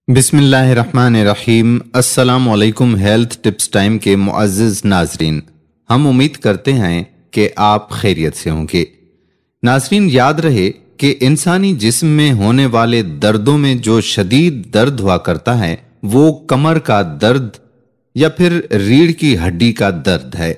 बिस्मिल्लाहिर्रहमानिर्रहीम। अस्सलामु अलैकुम हेल्थ टिप्स टाइम के मुअज़्ज़िज़ नाज़रीन, हम उम्मीद करते हैं कि आप खैरियत से होंगे। नाज़रीन, याद रहे कि इंसानी जिस्म में होने वाले दर्दों में जो शदीद दर्द हुआ करता है वो कमर का दर्द या फिर रीढ़ की हड्डी का दर्द है,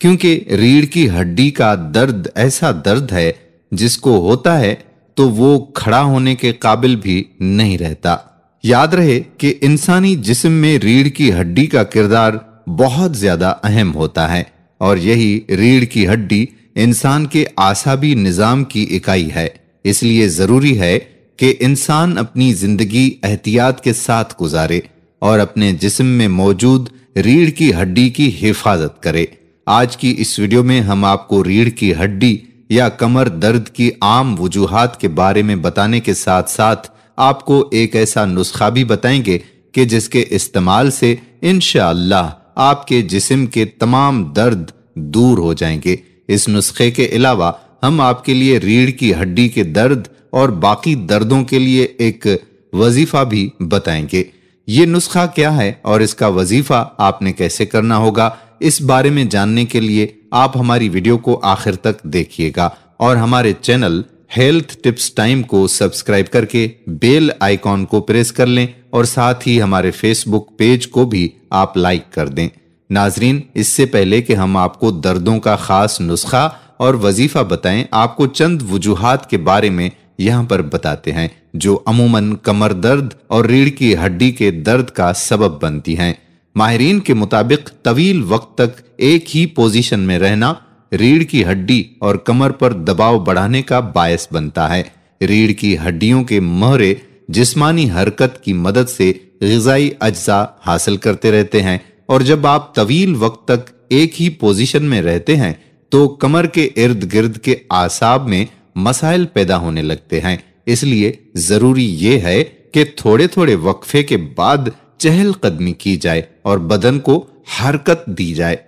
क्योंकि रीढ़ की हड्डी का दर्द ऐसा दर्द है जिसको होता है तो वो खड़ा होने के काबिल भी नहीं रहता। याद रहे कि इंसानी जिस्म में रीढ़ की हड्डी का किरदार बहुत ज्यादा अहम होता है और यही रीढ़ की हड्डी इंसान के आसाबी निजाम की इकाई है। इसलिए जरूरी है कि इंसान अपनी जिंदगी एहतियात के साथ गुजारे और अपने जिस्म में मौजूद रीढ़ की हड्डी की हिफाजत करे। आज की इस वीडियो में हम आपको रीढ़ की हड्डी या कमर दर्द की आम वजूहात के बारे में बताने के साथ साथ आपको एक ऐसा नुस्खा भी बताएंगे कि जिसके इस्तेमाल से इंशाअल्लाह आपके जिस्म के तमाम दर्द दूर हो जाएंगे। इस नुस्खे के अलावा हम आपके लिए रीढ़ की हड्डी के दर्द और बाकी दर्दों के लिए एक वजीफा भी बताएंगे। ये नुस्खा क्या है और इसका वजीफा आपने कैसे करना होगा, इस बारे में जानने के लिए आप हमारी वीडियो को आखिर तक देखिएगा और हमारे चैनल हेल्थ टिप्स टाइम को सब्सक्राइब करके बेल आइकॉन को प्रेस कर लें और साथ ही हमारे फेसबुक पेज को भी आप लाइक कर दें। नाजरीन, इससे पहले कि हम आपको दर्दों का खास नुस्खा और वजीफा बताएं, आपको चंद वजूहात के बारे में यहाँ पर बताते हैं जो अमूमन कमर दर्द और रीढ़ की हड्डी के दर्द का सबब बनती हैं। माहिरीन के मुताबिक तवील वक्त तक एक ही पोजीशन में रहना रीढ़ की हड्डी और कमर पर दबाव बढ़ाने का बायस बनता है। रीढ़ की हड्डियों के मोहरे जिस्मानी हरकत की मदद से ग़िज़ाई अज्जा हासिल करते रहते हैं और जब आप तवील वक्त तक एक ही पोजीशन में रहते हैं तो कमर के इर्द गिर्द के आसाब में मसाइल पैदा होने लगते हैं। इसलिए जरूरी ये है कि थोड़े थोड़े वक्फे के बाद चहलकदमी की जाए और बदन को हरकत दी जाए।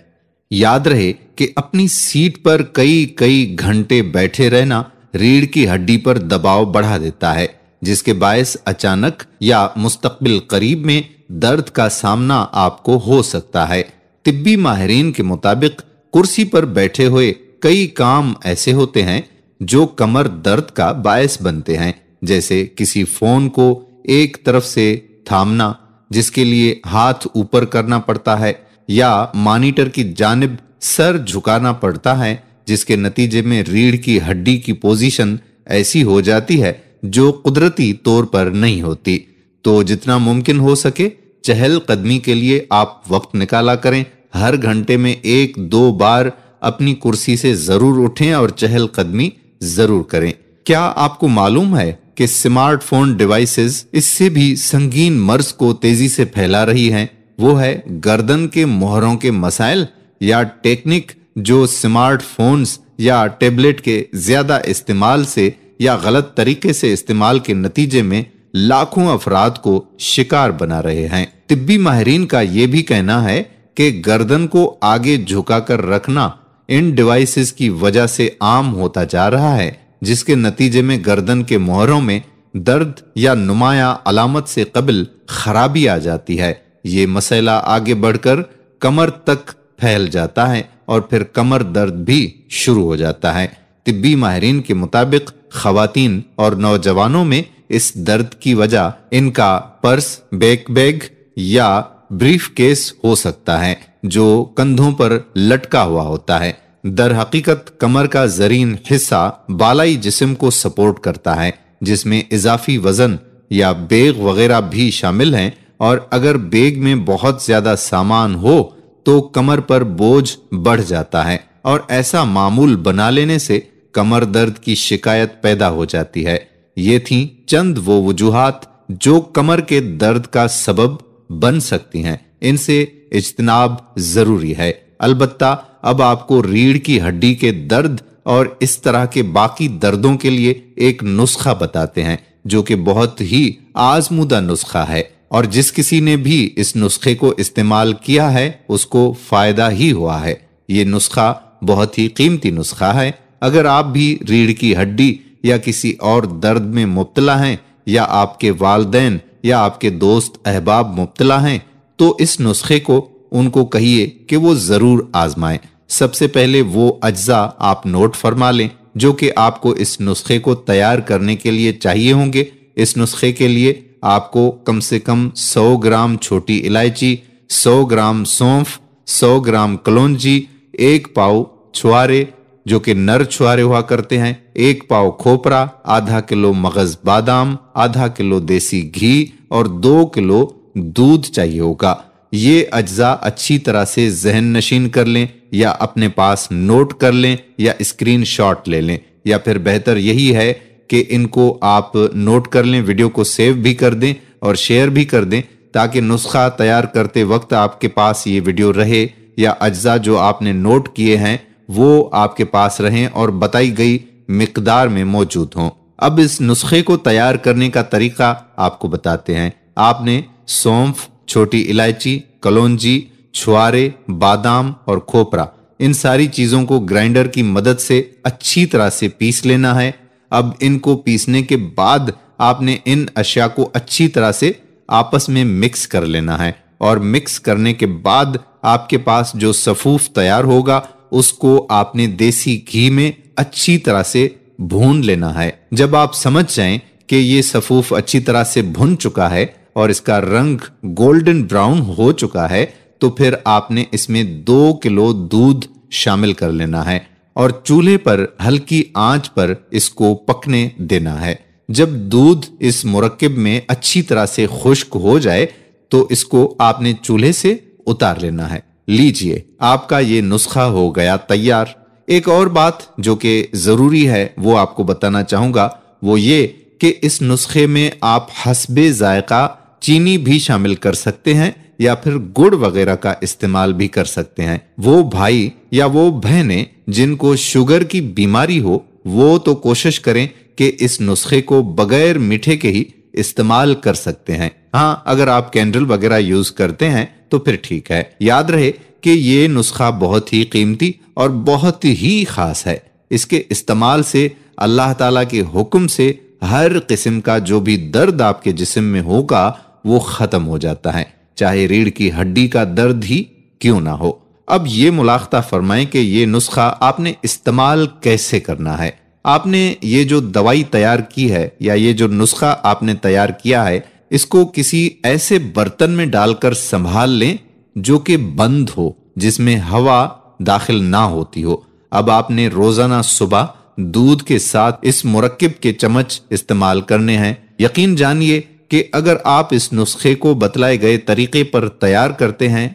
याद रहे कि अपनी सीट पर कई घंटे बैठे रहना रीढ़ की हड्डी पर दबाव बढ़ा देता है, जिसके बायस अचानक या मुस्तकबिल करीब में दर्द का सामना आपको हो सकता है। तिब्बी माहिरीन के मुताबिक कुर्सी पर बैठे हुए कई काम ऐसे होते हैं जो कमर दर्द का बायस बनते हैं, जैसे किसी फोन को एक तरफ से थामना जिसके लिए हाथ ऊपर करना पड़ता है या मॉनिटर की जानिब सर झुकाना पड़ता है जिसके नतीजे में रीढ़ की हड्डी की पोजीशन ऐसी हो जाती है जो कुदरती तौर पर नहीं होती। तो जितना मुमकिन हो सके चहल कदमी के लिए आप वक्त निकाला करें। हर घंटे में 1-2 बार अपनी कुर्सी से जरूर उठें और चहल कदमी जरूर करें। क्या आपको मालूम है कि स्मार्टफोन डिवाइसेस इससे भी संगीन मर्ज को तेजी से फैला रही हैं? वो है गर्दन के मोहरों के मसाइल या टेक्निक जो स्मार्टफोन्स या टैबलेट के ज्यादा इस्तेमाल से या गलत तरीके से इस्तेमाल के नतीजे में लाखों अफराद को शिकार बना रहे हैं। तिब्बी माहिरीन का यह भी कहना है कि गर्दन को आगे झुकाकर रखना इन डिवाइसेस की वजह से आम होता जा रहा है, जिसके नतीजे में गर्दन के मोहरों में दर्द या नुमाया अलामत से कबल खराबी आ जाती है। ये मसला आगे बढ़कर कमर तक फैल जाता है और फिर कमर दर्द भी शुरू हो जाता है। तिब्बी माहिरीन के मुताबिक खवातीन और नौजवानों में इस दर्द की वजह इनका पर्स, बैग या ब्रीफ केस हो सकता है जो कंधों पर लटका हुआ होता है। दर हकीकत कमर का जरीन हिस्सा बालाई जिस्म को सपोर्ट करता है, जिसमें इजाफी वजन या बैग वगैरह भी शामिल हैं और अगर बैग में बहुत ज्यादा सामान हो तो कमर पर बोझ बढ़ जाता है और ऐसा मामूल बना लेने से कमर दर्द की शिकायत पैदा हो जाती है। ये थी चंद वो वजूहात जो कमर के दर्द का सबब बन सकती हैं। इनसे इज्तनाब जरूरी है। अलबत्ता अब आपको रीढ़ की हड्डी के दर्द और इस तरह के बाकी दर्दों के लिए एक नुस्खा बताते हैं जो कि बहुत ही आजमूदा नुस्खा है और जिस किसी ने भी इस नुस्खे को इस्तेमाल किया है उसको फायदा ही हुआ है। ये नुस्खा बहुत ही कीमती नुस्खा है। अगर आप भी रीढ़ की हड्डी या किसी और दर्द में मुब्तला हैं या आपके वालिदैन یا آپ کے دوست احباب مبتلا ہیں تو اس نسخے کو ان کو کہیے کہ وہ ضرور آزمائیں۔ سب سے پہلے وہ اجزاء آپ نوٹ فرما لیں جو کہ آپ کو اس نسخے کو تیار کرنے کے لیے چاہیے ہوں گے۔ اس نسخے کے لیے آپ کو کم سے کم 100 گرام چھوٹی الائچی، 100 گرام سونف، 100 گرام کلونجی، 1 پاؤ چھوارے جو کہ نر چھوارے ہوا کرتے ہیں، 1 پاؤ کھوپرا، آدھا کلو مغز بادام، آدھا کلو دیسی گھی اور 2 کلو دودھ چاہیے ہوگا۔ یہ اجزاء اچھی طرح سے ذہن نشین کر لیں یا اپنے پاس نوٹ کر لیں یا اسکرین شاٹ لے لیں، یا پھر بہتر یہی ہے کہ ان کو آپ نوٹ کر لیں، ویڈیو کو سیو بھی کر دیں اور شیئر بھی کر دیں تاکہ نسخہ تیار کرتے وقت آپ کے پاس یہ ویڈیو رہے یا اجزاء جو آپ نے نوٹ کیے ہیں وہ آپ کے پاس رہیں اور بتائی گئی مقدار میں موجود ہوں۔ اب اس نسخے کو تیار کرنے کا طریقہ آپ کو بتاتے ہیں۔ آپ نے سونف، چھوٹی الائچی، کلونجی، چھوارے، بادام اور کھوپرا، ان ساری چیزوں کو گرائنڈر کی مدد سے اچھی طرح سے پیس لینا ہے۔ اب ان کو پیسنے کے بعد آپ نے ان اشیاء کو اچھی طرح سے آپس میں مکس کر لینا ہے، اور مکس کرنے کے بعد آپ کے پاس جو صفوف تیار ہوگا اس کو آپ نے دیسی گھی میں اچھی طرح سے بھون لینا ہے۔ جب آپ سمجھ جائیں کہ یہ صفوف اچھی طرح سے بھن چکا ہے اور اس کا رنگ گولڈن براؤن ہو چکا ہے تو پھر آپ نے اس میں 2 کلو دودھ شامل کر لینا ہے اور چولہے پر ہلکی آنچ پر اس کو پکنے دینا ہے۔ جب دودھ اس مرکب میں اچھی طرح سے خشک ہو جائے تو اس کو آپ نے چولہے سے اتار لینا ہے۔ لیجئے، آپ کا یہ نسخہ ہو گیا تیار۔ ایک اور بات جو کہ ضروری ہے وہ آپ کو بتانا چاہوں گا، وہ یہ کہ اس نسخے میں آپ حسب ذائقہ چینی بھی شامل کر سکتے ہیں یا پھر گڑ وغیرہ کا استعمال بھی کر سکتے ہیں۔ وہ بھائی یا وہ بہنیں جن کو شوگر کی بیماری ہو وہ تو کوشش کریں کہ اس نسخے کو بغیر میٹھے کے ہی استعمال کر سکتے ہیں۔ ہاں، اگر آپ کینڈل وغیرہ یوز کرتے ہیں تو پھر ٹھیک ہے۔ یاد رہے کہ یہ نسخہ بہت ہی قیمتی اور بہت ہی خاص ہے۔ اس کے استعمال سے اللہ تعالیٰ کے حکم سے ہر قسم کا جو بھی درد آپ کے جسم میں ہوگا وہ ختم ہو جاتا ہے، چاہے ریڑھ کی ہڈی کا درد ہی کیوں نہ ہو۔ اب یہ ملاحظہ فرمائیں کہ یہ نسخہ آپ نے استعمال کیسے کرنا ہے۔ آپ نے یہ جو دوائی تیار کی ہے یا یہ جو نسخہ آپ نے تیار کیا ہے اس کو کسی ایسے برتن میں ڈال کر سنبھال لیں جو کہ بند ہو، جس میں ہوا داخل نہ ہوتی ہو۔ اب آپ نے روزانہ صبح دودھ کے ساتھ اس مرکب کے چمچ استعمال کرنے ہیں۔ یقین جانیے کہ اگر آپ اس نسخے کو بتلائے گئے طریقے پر تیار کرتے ہیں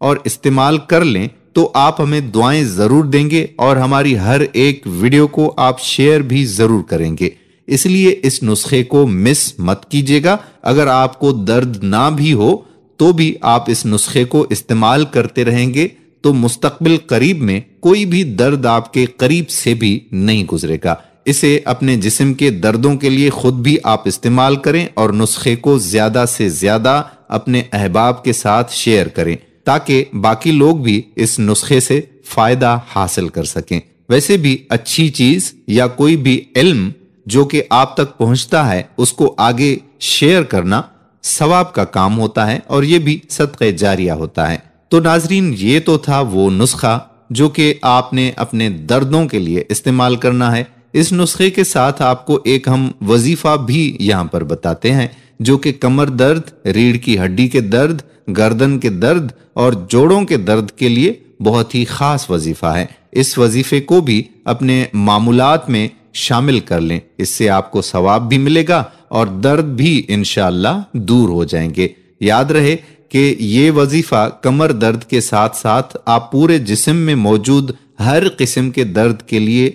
اور استعمال کر لیں تو آپ ہمیں دعائیں ضرور دیں گے اور ہماری ہر ایک ویڈیو کو آپ شیئر بھی ضرور کریں گے۔ اس لیے اس نسخے کو مس مت کیجیے گا۔ اگر آپ کو درد نہ بھی ہو تو بھی آپ اس نسخے کو استعمال کرتے رہیں گے تو مستقبل قریب میں کوئی بھی درد آپ کے قریب سے بھی نہیں گزرے گا۔ اسے اپنے جسم کے دردوں کے لیے خود بھی آپ استعمال کریں اور نسخے کو زیادہ سے زیادہ اپنے احباب کے ساتھ شیئر کریں تاکہ باقی لوگ بھی اس نسخے سے فائدہ حاصل کر سکیں۔ ویسے بھی اچھی چیز یا کوئی بھی علم جو کہ آپ تک پہنچتا ہے اس کو آگے شیئر کرنا ثواب کا کام ہوتا ہے اور یہ بھی صدقہ جاریہ ہوتا ہے۔ تو ناظرین، یہ تو تھا وہ نسخہ جو کہ آپ نے اپنے دردوں کے لیے استعمال کرنا ہے۔ اس نسخے کے ساتھ آپ کو ایک ہم وظیفہ بھی یہاں پر بتاتے ہیں جو کہ کمر درد، ریڑھ کی ہڈی کے درد، گردن کے درد اور جوڑوں کے درد کے لیے بہت ہی خاص وظیفہ ہے۔ اس وظیفے کو بھی اپنے معمولات میں شامل کر لیں، اس سے آپ کو ثواب بھی ملے گا اور درد بھی انشاءاللہ دور ہو جائیں گے۔ یاد رہے کہ یہ وظیفہ کمر درد کے ساتھ ساتھ آپ پورے جسم میں موجود ہر قسم کے درد کے لیے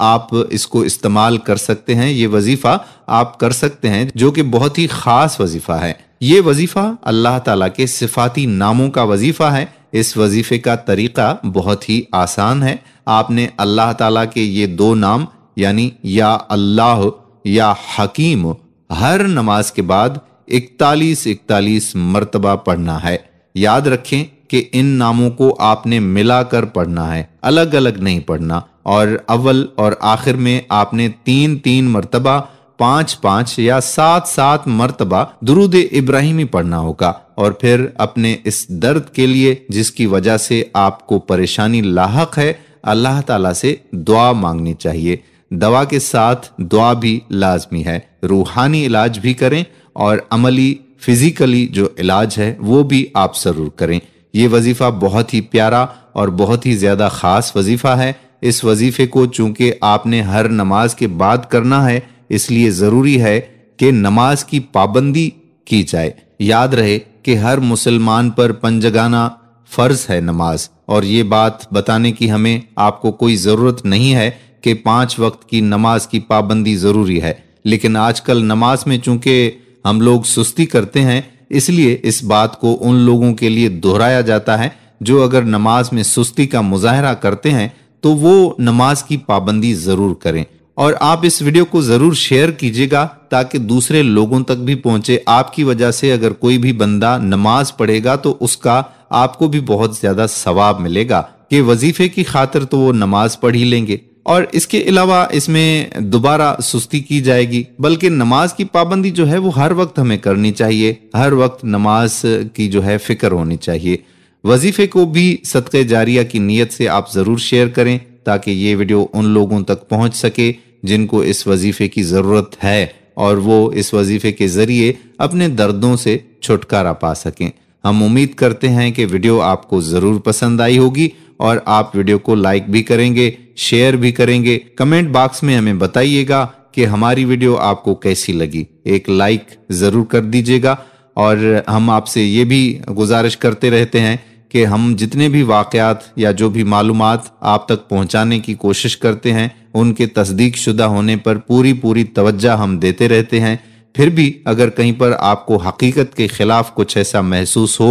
آپ اس کو استعمال کر سکتے ہیں۔ یہ وظیفہ آپ کر سکتے ہیں جو کہ بہت ہی خاص وظیفہ ہے۔ یہ وظیفہ اللہ تعالیٰ کے صفاتی ناموں کا وظیفہ ہے۔ اس وظیفے کا طریقہ بہت ہی آسان ہے۔ آپ نے اللہ تعالیٰ کے یہ 2 نام یعنی یا اللہ یا حکیم ہر نماز کے بعد 41 مرتبہ پڑھنا ہے۔ یاد رکھیں کہ ان ناموں کو آپ نے ملا کر پڑھنا ہے، الگ الگ نہیں پڑھنا، اور اول اور آخر میں آپ نے 3 مرتبہ 5 या 7 मर्तबा दुरूद इब्राहिमी पढ़ना होगा और फिर अपने इस दर्द के लिए जिसकी वजह से आपको परेशानी लाहक है अल्लाह ताला से दुआ मांगनी चाहिए। दवा के साथ दुआ भी लाजमी है। रूहानी इलाज भी करें और अमली फिजिकली जो इलाज है वो भी आप जरूर करें। ये वजीफा बहुत ही प्यारा और बहुत ही ज्यादा खास वजीफा है। इस वजीफे को चूंकि आपने हर नमाज के बाद करना है इसलिए जरूरी है कि नमाज की पाबंदी की जाए। याद रहे कि हर मुसलमान पर पंजगाना फर्ज है नमाज, और ये बात बताने की हमें आपको कोई जरूरत नहीं है कि 5 वक्त की नमाज की पाबंदी जरूरी है। लेकिन आजकल नमाज में चूंकि हम लोग सुस्ती करते हैं इसलिए इस बात को उन लोगों के लिए दोहराया जाता है जो अगर नमाज में सुस्ती का मुजाहरा करते हैं तो वो नमाज की पाबंदी जरूर करें। और आप इस वीडियो को जरूर शेयर कीजिएगा ताकि दूसरे लोगों तक भी पहुंचे। आपकी वजह से अगर कोई भी बंदा नमाज पढ़ेगा तो उसका आपको भी बहुत ज्यादा सवाब मिलेगा कि वजीफे की खातिर तो वो नमाज पढ़ ही लेंगे और इसके अलावा इसमें दोबारा सुस्ती की जाएगी। बल्कि नमाज की पाबंदी जो है वो हर वक्त हमें करनी चाहिए, हर वक्त नमाज की जो है फिक्र होनी चाहिए। वजीफे को भी सदक़े जारिया की नीयत से आप जरूर शेयर करें ताकि ये वीडियो उन लोगों तक पहुंच सके जिनको इस वजीफे की जरूरत है और वो इस वजीफे के जरिए अपने दर्दों से छुटकारा पा सकें। हम उम्मीद करते हैं कि वीडियो आपको जरूर पसंद आई होगी और आप वीडियो को लाइक भी करेंगे, शेयर भी करेंगे। कमेंट बॉक्स में हमें बताइएगा कि हमारी वीडियो आपको कैसी लगी। एक लाइक जरूर कर दीजिएगा और हम आपसे ये भी गुजारिश करते रहते हैं कि हम जितने भी वाकयात या जो भी मालूमात आप तक पहुंचाने की कोशिश करते हैं उनके तस्दीक शुदा होने पर पूरी तवज्जो हम देते रहते हैं। फिर भी अगर कहीं पर आपको हकीकत के खिलाफ कुछ ऐसा महसूस हो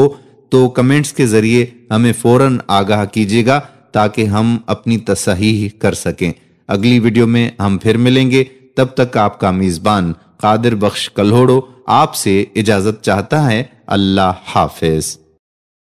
तो कमेंट्स के जरिए हमें फौरन आगाह कीजिएगा ताकि हम अपनी तसहीह कर सकें। अगली वीडियो में हम फिर मिलेंगे। तब तक आपका मेजबान कादिर बख्श कल्होड़ो आपसे इजाजत चाहता है। अल्लाह हाफिज।